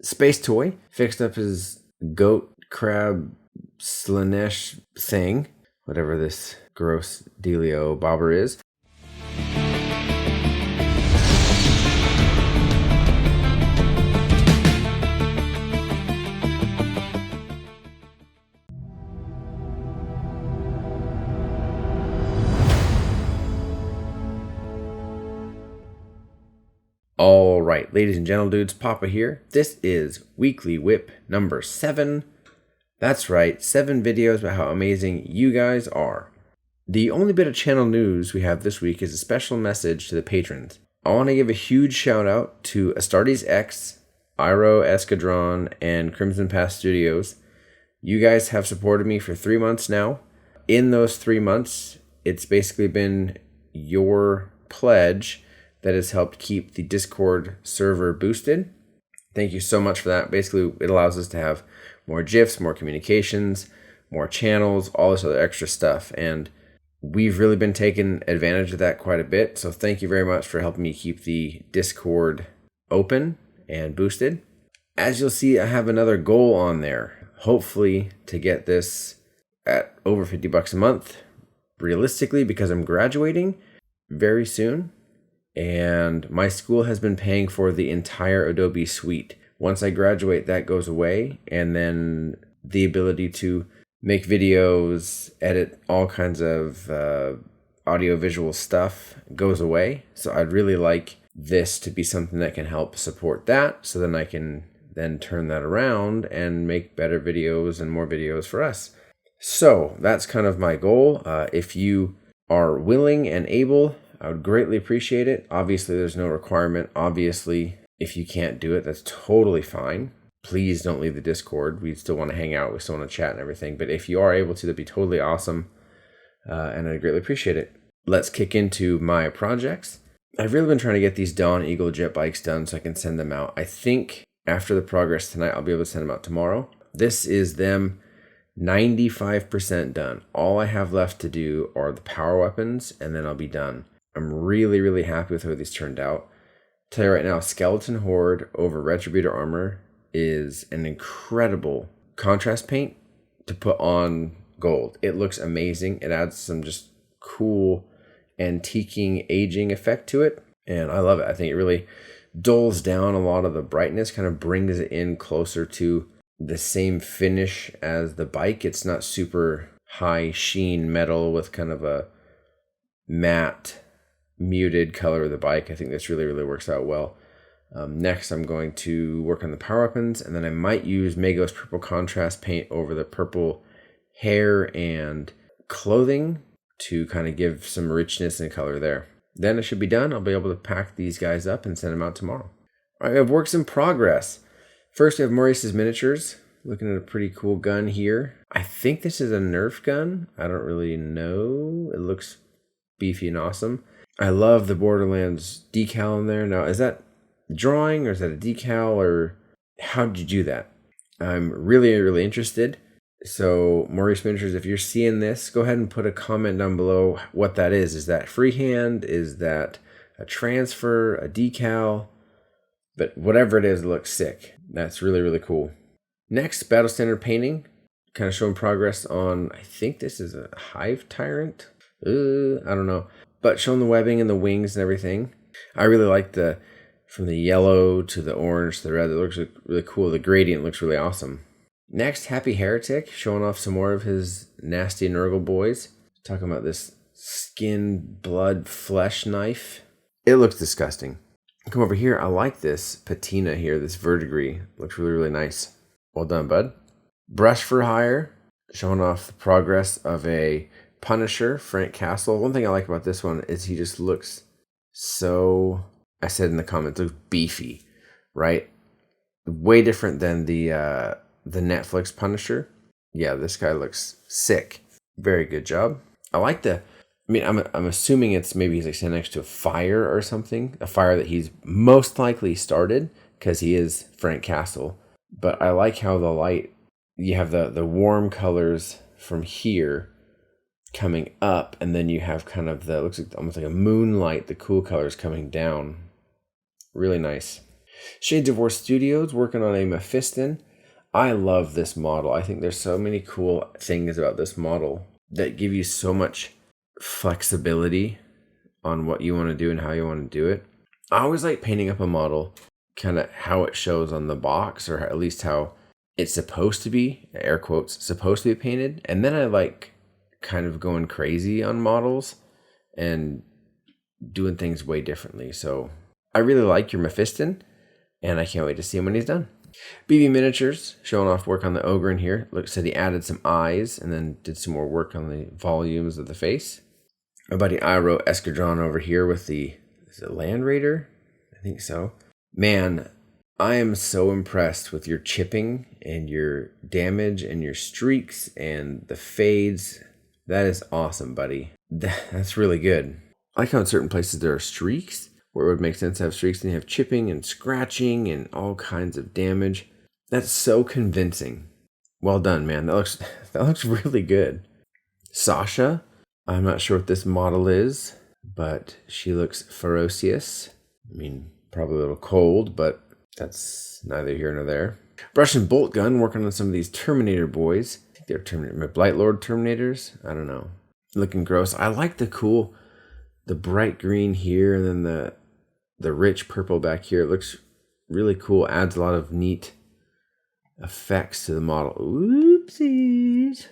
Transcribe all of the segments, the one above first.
Space Toy fixed up his goat crab Slanesh thing, whatever this gross dealio bobber is. All right, ladies and gentle dudes, Papa here. This is Weekly WIP number 7. That's right, 7 videos about how amazing you guys are. The only bit of channel news we have this week is a special message to the patrons. I want to give a huge shout out to Astartes X, Iro Escadron, and Crimson Pass Studios. You guys have supported me for 3 months now. In those 3 months, it's basically been your pledge that has helped keep the Discord server boosted. Thank you so much for that. Basically, it allows us to have more GIFs, more communications, more channels, all this other extra stuff. And we've really been taking advantage of that quite a bit. So thank you very much for helping me keep the Discord open and boosted. As you'll see, I have another goal on there. Hopefully to get this at over $50 a month, realistically, because I'm graduating very soon. And my school has been paying for the entire Adobe suite. Once I graduate, that goes away, and then the ability to make videos, edit all kinds of audio-visual stuff goes away. So I'd really like this to be something that can help support that, so then I can then turn that around and make better videos and more videos for us. So that's kind of my goal. If you are willing and able, I would greatly appreciate it. Obviously, there's no requirement. Obviously, if you can't do it, that's totally fine. Please don't leave the Discord. We still want to hang out. We still want to chat and everything. But if you are able to, that'd be totally awesome. And I'd greatly appreciate it. Let's kick into my projects. I've really been trying to get these Dawn Eagle jet bikes done so I can send them out. I think after the progress tonight, I'll be able to send them out tomorrow. This is them 95% done. All I have left to do are the power weapons, and then I'll be done. I'm really, really happy with how these turned out. Tell you right now, Skeleton Horde over Retributor Armor is an incredible contrast paint to put on gold. It looks amazing. It adds some just cool antiquing aging effect to it, and I love it. I think it really dulls down a lot of the brightness, kind of brings it in closer to the same finish as the bike. It's not super high sheen metal with kind of a matte muted color of the bike. I think this really, really works out well. Next, I'm going to work on the power weapons, and then I might use Magos purple contrast paint over the purple hair and clothing to kind of give some richness and color there. Then it should be done. I'll be able to pack these guys up and send them out tomorrow. All right, we have works in progress. First, we have Maurice's Miniatures. Looking at a pretty cool gun here. I think this is a Nerf gun. I don't really know. It looks beefy and awesome. I love the Borderlands decal in there. Now, is that drawing or is that a decal, or how did you do that? I'm really, really interested. So, Maurice Miniatures, if you're seeing this, go ahead and put a comment down below what that is. Is that freehand? Is that a transfer? A decal? But whatever it is, it looks sick. That's really, really cool. Next, Battle Standard painting. Kind of showing progress on, I think this is a Hive Tyrant. I don't know. But showing the webbing and the wings and everything. I really like from the yellow to the orange to the red. It looks really cool. The gradient looks really awesome. Next, Happy Heretic, showing off some more of his nasty Nurgle boys. Talking about this skin, blood, flesh knife. It looks disgusting. Come over here. I like this patina here, this verdigris. Looks really, really nice. Well done, bud. Brush for Hire, showing off the progress of a Punisher, Frank Castle. One thing I like about this one is he just looks so, I said in the comments, looks beefy, right? Way different than the Netflix Punisher. Yeah, this guy looks sick. Very good job. I like I'm assuming it's maybe he's like standing next to a fire or something. A fire that he's most likely started because he is Frank Castle. But I like how the light, you have the warm colors from here coming up, and then you have kind of looks like almost like a moonlight, the cool colors coming down. Really nice. Shades of War Studios working on a Mephiston. I love this model. I think there's so many cool things about this model that give you so much flexibility on what you want to do and how you want to do it. I always like painting up a model kind of how it shows on the box, or at least how it's supposed to be, air quotes, supposed to be painted. And then I like kind of going crazy on models and doing things way differently. So I really like your Mephiston, and I can't wait to see him when he's done. BB Miniatures showing off work on the ogre in here. Look, said he added some eyes and then did some more work on the volumes of the face. My buddy Iro Escadron over here with the, is it Land Raider? I think so. Man, I am so impressed with your chipping and your damage and your streaks and the fades. That is awesome, buddy. That's really good. I like how in certain places there are streaks, where it would make sense to have streaks, and you have chipping and scratching and all kinds of damage. That's so convincing. Well done, man. That looks really good. Sasha, I'm not sure what this model is, but she looks ferocious. I mean, probably a little cold, but that's neither here nor there. Brush and Bolt Gun working on some of these Terminator boys. I think they're Terminator, Blight Lord Terminators. I don't know. Looking gross. I like the bright green here, and then the rich purple back here. It looks really cool. Adds a lot of neat effects to the model. Oopsies.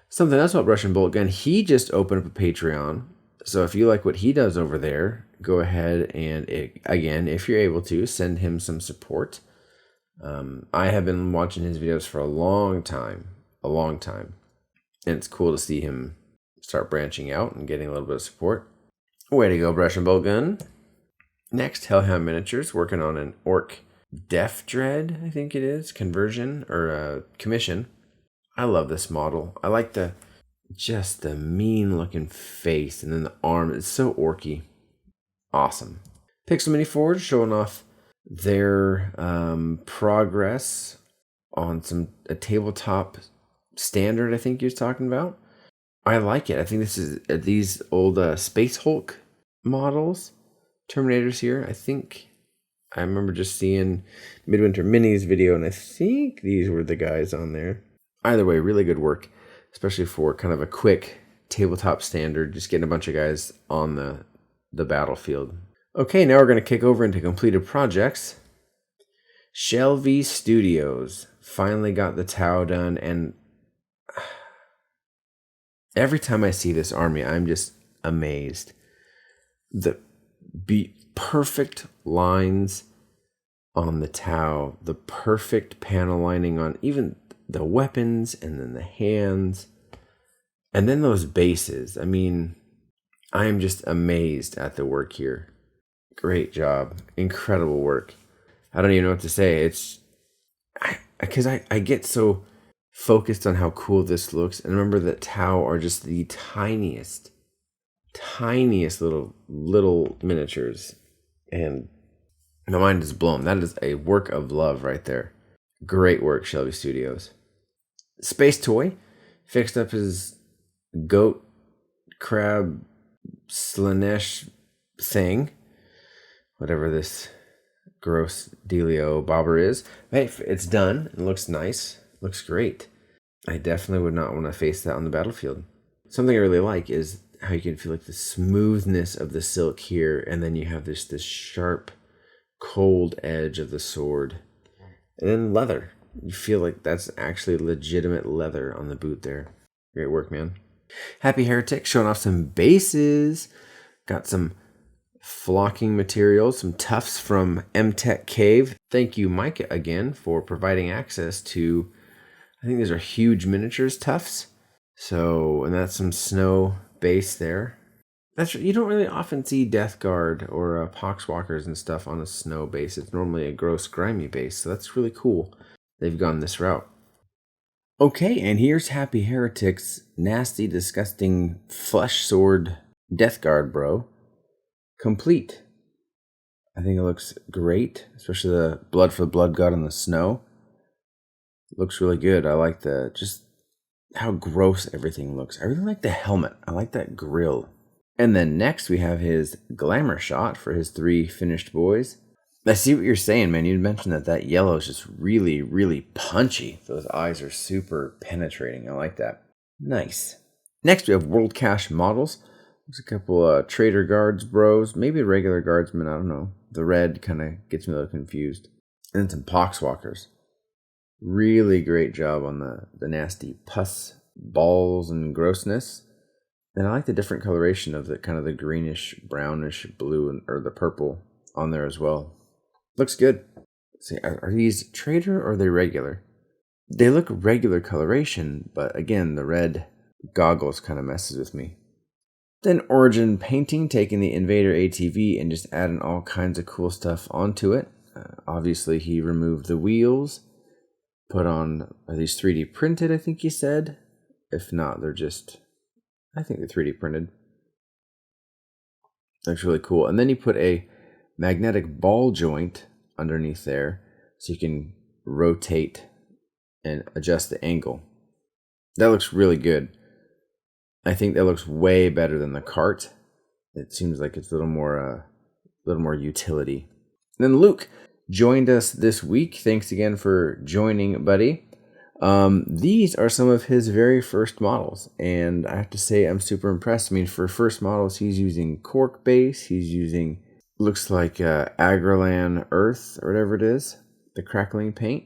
Something else about Brush and Bolt Gun. He just opened up a Patreon. So if you like what he does over there, go ahead and, again, if you're able to, send him some support. I have been watching his videos for a long time. And it's cool to see him start branching out and getting a little bit of support. Way to go, Brush and Bolt Gun. Next, Hellhound Miniatures, working on an Orc Death Dread, I think it is, conversion or commission. I love this model. I like just the mean looking face, and then the arm. It's so orky. Awesome. Pixel Mini Forge showing off their progress on a tabletop standard, I think he was talking about. I like it. I think this is these old Space Hulk models, Terminators here. I remember just seeing Midwinter Minis video, and I think these were the guys on there. Either way, really good work, especially for kind of a quick tabletop standard, just getting a bunch of guys on the battlefield. Okay, now we're going to kick over into completed projects. Shelby Studios finally got the Tau done, and every time I see this army, I'm just amazed. The perfect lines on the Tau, the perfect panel lining on even the weapons, and then the hands, and then those bases. I mean, I am just amazed at the work here. Great job. Incredible work. I don't even know what to say. It's because I get so focused on how cool this looks, and remember that Tau are just the tiniest little miniatures, and my mind is blown. That is a work of love right there. Great work, Shelby Studios. Space Toy fixed up his goat crab Slanesh thing, whatever this gross dealio bobber is. Hey, it's done. It looks nice. Looks great. I definitely would not want to face that on the battlefield. Something I really like is how you can feel like the smoothness of the silk here, and then you have this sharp, cold edge of the sword. And then leather. You feel like that's actually legitimate leather on the boot there. Great work, man. Happy Heretic showing off some bases. Got some flocking materials, some tufts from M-Tech Cave. Thank you, Micah, again, for providing access to, I think these are huge miniatures tufts. So, and that's some snow base there. You don't really often see Death Guard or Poxwalkers and stuff on a snow base. It's normally a gross, grimy base, so that's really cool. They've gone this route. Okay, and here's Happy Heretic's nasty, disgusting flesh sword Death Guard, bro. Complete. I think it looks great, especially the blood for the blood god in the snow. It looks really good. I like just how gross everything looks. I really like the helmet. I like that grill. And then next we have his glamour shot for his 3 finished boys. I see what you're saying, man. You mentioned that yellow is just really, really punchy. Those eyes are super penetrating. I like that. Nice. Next, we have World Cash models. There's a couple Trader Guards bros, maybe a regular Guardsman, I don't know. The red kind of gets me a little confused. And then some Poxwalkers. Really great job on the nasty pus balls and grossness. And I like the different coloration of the kind of the greenish, brownish blue or the purple on there as well. Looks good. Let's see, are these Trader or are they regular? They look regular coloration, but again, the red goggles kind of messes with me. Then Origin Painting, taking the Invader ATV and just adding all kinds of cool stuff onto it. Obviously, he removed the wheels, put on, are these 3D printed, I think he said? If not, they're just, I think they're 3D printed. Looks really cool. And then he put a magnetic ball joint underneath there so you can rotate and adjust the angle. That looks really good. I think that looks way better than the cart. It seems like it's a little more utility. And then Luke joined us this week. Thanks again for joining, buddy. These are some of his very first models, and I have to say I'm super impressed. I mean, for first models, he's using cork base. He's using, looks like Agrarlan Earth or whatever it is, the crackling paint.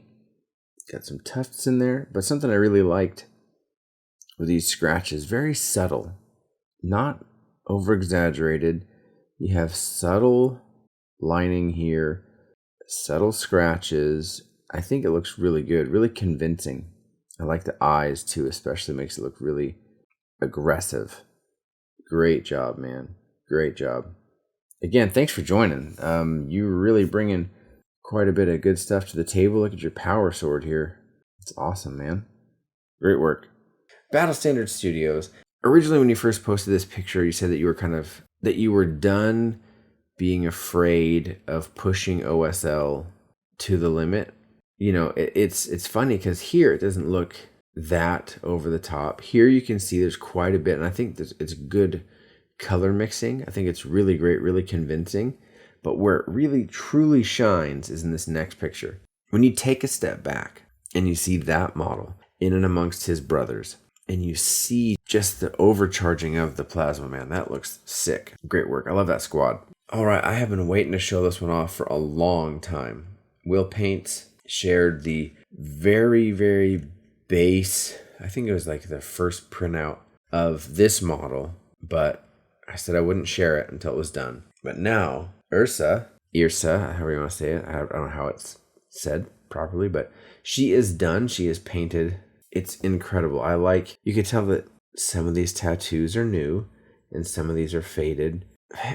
Got some tufts in there, but something I really liked with these scratches, very subtle, not over exaggerated. You have subtle lining here, subtle scratches. I think it looks really good, really convincing. I like the eyes too, especially makes it look really aggressive. Great job, man. Great job. Again, thanks for joining. You're really bringing quite a bit of good stuff to the table. Look at your power sword here. It's awesome, man. Great work. Battle Standard Studios. Originally, when you first posted this picture, you said that you were done being afraid of pushing OSL to the limit. You know, it's funny because here it doesn't look that over the top. Here you can see there's quite a bit, and I think it's good color mixing. I think it's really great, really convincing. But where it really truly shines is in this next picture. When you take a step back and you see that model in and amongst his brothers, and you see just the overcharging of the plasma, man, that looks sick. Great work. I love that squad. All right, I have been waiting to show this one off for a long time. Will Paints shared the very, very base, I think it was like the first printout of this model, but I said I wouldn't share it until it was done. But now, Irsa, however you want to say it, I don't know how it's said properly, but she is done. She is painted. It's incredible. You could tell that some of these tattoos are new and some of these are faded.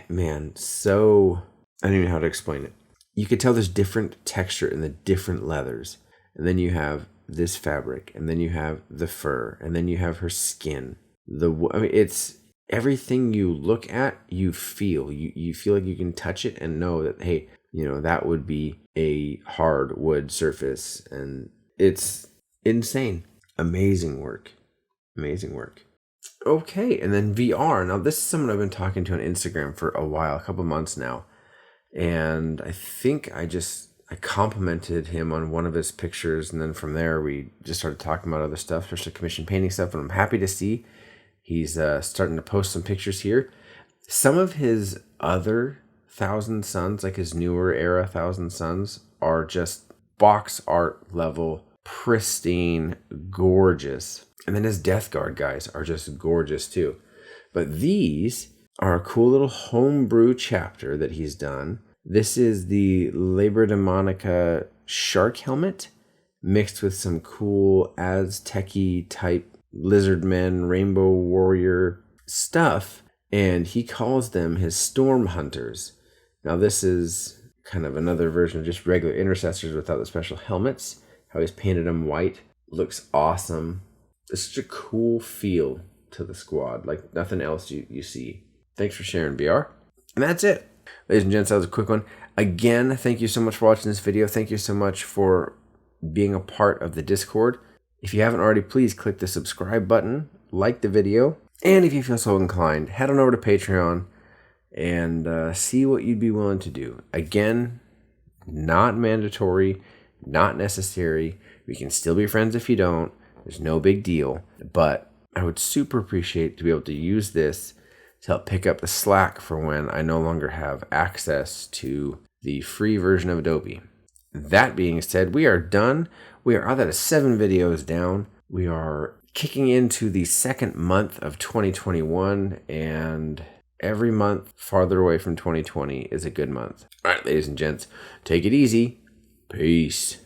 Man, I don't even know how to explain it. You could tell there's different texture in the different leathers. And then you have this fabric, and then you have the fur, and then you have her skin. It's everything you look at, you feel. You feel like you can touch it and know that, hey, you know, that would be a hard wood surface. And it's insane. Amazing work. Amazing work. Okay, and then VR. Now, this is someone I've been talking to on Instagram for a while, a couple months now. And I think I complimented him on one of his pictures. And then from there, we just started talking about other stuff, especially commission painting stuff. And I'm happy to see he's starting to post some pictures here. Some of his other Thousand Suns, like his newer era Thousand Suns, are just box art level, pristine, gorgeous. And then his Death Guard guys are just gorgeous too. But these are a cool little homebrew chapter that he's done. This is the Labor Demonica shark helmet mixed with some cool Aztec-y type lizardmen, rainbow warrior stuff. And he calls them his storm hunters. Now this is kind of another version of just regular intercessors without the special helmets. How he's painted them white. Looks awesome. It's such a cool feel to the squad, like nothing else you see. Thanks for sharing, BR. And that's it. Ladies and gents, that was a quick one. Again, thank you so much for watching this video. Thank you so much for being a part of the Discord. If you haven't already, please click the subscribe button, like the video, and if you feel so inclined, head on over to Patreon and see what you'd be willing to do. Again, not mandatory, not necessary. We can still be friends if you don't. There's no big deal. But I would super appreciate to be able to use this to help pick up the slack for when I no longer have access to the free version of Adobe. That being said, we are done. We are out of 7 videos down. We are kicking into the second month of 2021, and every month farther away from 2020 is a good month. All right, ladies and gents, take it easy. Peace.